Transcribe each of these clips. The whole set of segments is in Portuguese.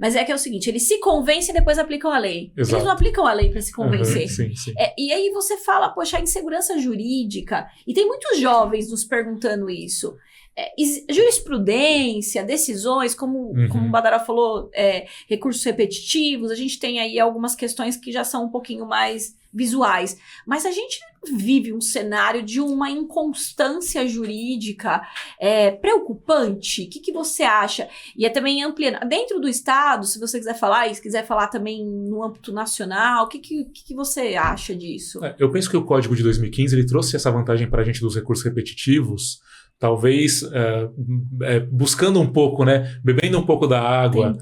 Mas é que é o seguinte, eles se convencem e depois aplicam a lei. Exato. Eles não aplicam a lei para se convencer. Sim, sim. E aí você fala, poxa, a insegurança jurídica, e tem muitos jovens nos perguntando isso. Jurisprudência, decisões, como o Badara falou, recursos repetitivos, a gente tem aí algumas questões que já são um pouquinho mais visuais, mas a gente vive um cenário de uma inconstância jurídica preocupante. O que você acha? E também ampliando, dentro do Estado, se você quiser falar, e se quiser falar também no âmbito nacional, o que você acha disso? Eu penso que o Código de 2015 ele trouxe essa vantagem para a gente dos recursos repetitivos, talvez buscando um pouco, né, bebendo um pouco da água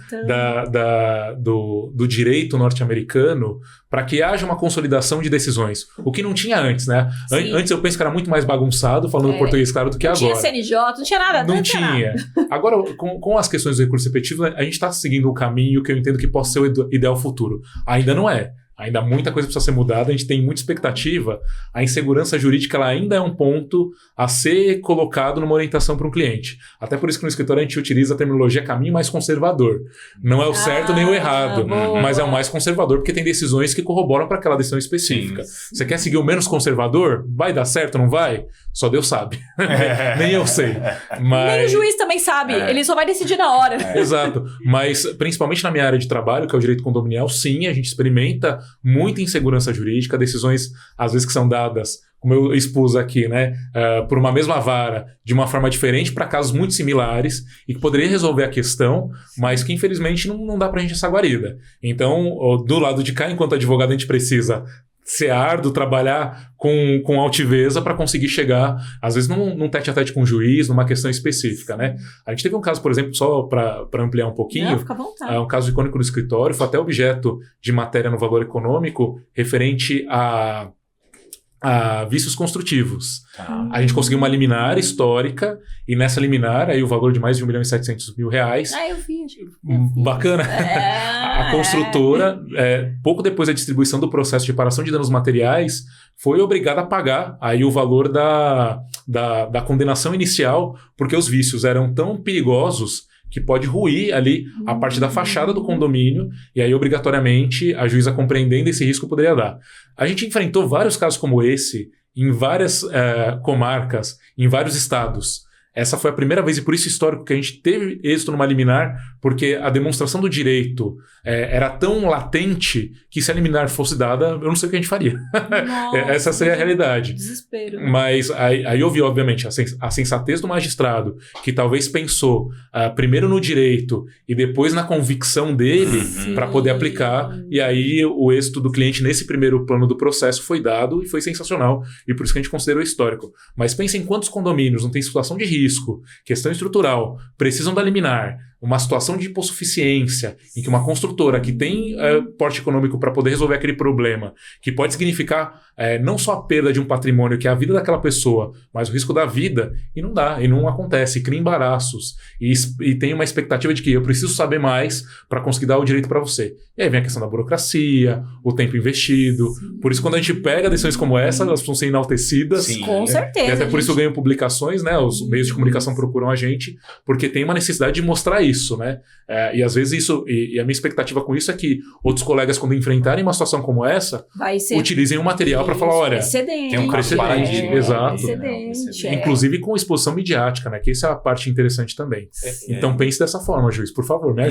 do direito norte-americano, para que haja uma consolidação de decisões, o que não tinha antes, né? Antes eu penso que era muito mais bagunçado, falando português claro, do que agora. Não tinha CNJ, não tinha nada. Não tinha. Agora, com as questões do recurso repetitivo, a gente está seguindo um caminho que eu entendo que possa ser o ideal futuro. Ainda não é. Ainda muita coisa precisa ser mudada, a gente tem muita expectativa. A insegurança jurídica ela ainda é um ponto a ser colocado numa orientação para um cliente. Até por isso que no escritório a gente utiliza a terminologia caminho mais conservador. Não é o certo nem o errado, mas é o mais conservador porque tem decisões que corroboram para aquela decisão específica. Sim. Você quer seguir o menos conservador? Vai dar certo, não vai? Só Deus sabe. Nem eu sei. Mas... Nem o juiz também sabe, ele só vai decidir na hora. Exato. Mas principalmente na minha área de trabalho, que é o direito condominial, sim, a gente experimenta muita insegurança jurídica, decisões às vezes que são dadas, como eu expus aqui, né, por uma mesma vara, de uma forma diferente para casos muito similares e que poderia resolver a questão, mas que infelizmente não dá pra gente essa guarida. Então, do lado de cá, enquanto advogado, a gente precisa ser árduo, trabalhar com altiveza para conseguir chegar, às vezes, num tete-a-tete com o juiz, numa questão específica, né? A gente teve um caso, por exemplo, só para ampliar um pouquinho, fica à vontade. Um caso icônico no escritório, foi até objeto de matéria no Valor Econômico referente a vícios construtivos. A gente conseguiu uma liminar histórica e nessa liminar, aí o valor de mais de R$1.700.000. Eu vi. Bacana. A construtora, pouco depois da distribuição do processo de reparação de danos materiais, foi obrigada a pagar aí o valor da condenação inicial, porque os vícios eram tão perigosos que pode ruir ali a parte da fachada do condomínio, e aí, obrigatoriamente, a juíza compreendendo esse risco poderia dar. A gente enfrentou vários casos como esse em várias comarcas, em vários estados. Essa foi a primeira vez, e por isso histórico, que a gente teve êxito numa liminar, porque a demonstração do direito era tão latente que se a liminar fosse dada, eu não sei o que a gente faria. Essa seria a realidade. Desespero. Mas aí houve, obviamente, a sensatez do magistrado, que talvez pensou primeiro no direito e depois na convicção dele para poder aplicar, e aí o êxito do cliente nesse primeiro plano do processo foi dado e foi sensacional, e por isso que a gente considerou histórico. Mas pensem em quantos condomínios não tem situação de risco, questão estrutural, precisam da liminar, uma situação de hipossuficiência, em que uma construtora que tem porte econômico para poder resolver aquele problema, que pode significar não só a perda de um patrimônio, que é a vida daquela pessoa, mas o risco da vida, e não dá, e não acontece, cria embaraços, e tem uma expectativa de que eu preciso saber mais para conseguir dar o direito para você. E aí vem a questão da burocracia, o tempo investido. Sim. Por isso, quando a gente pega decisões como essa, elas precisam ser enaltecidas. Sim. Com certeza. E até por isso eu ganho publicações, né? Os meios de comunicação procuram a gente, porque tem uma necessidade de mostrar isso, né? E às vezes isso, e a minha expectativa com isso é que outros colegas, quando enfrentarem uma situação como essa, utilizem um material para falar, olha, tem um precedente. Exato. Precedente, inclusive com exposição midiática, né? Que essa é a parte interessante também. Então pense dessa forma, juiz, por favor, me ajude.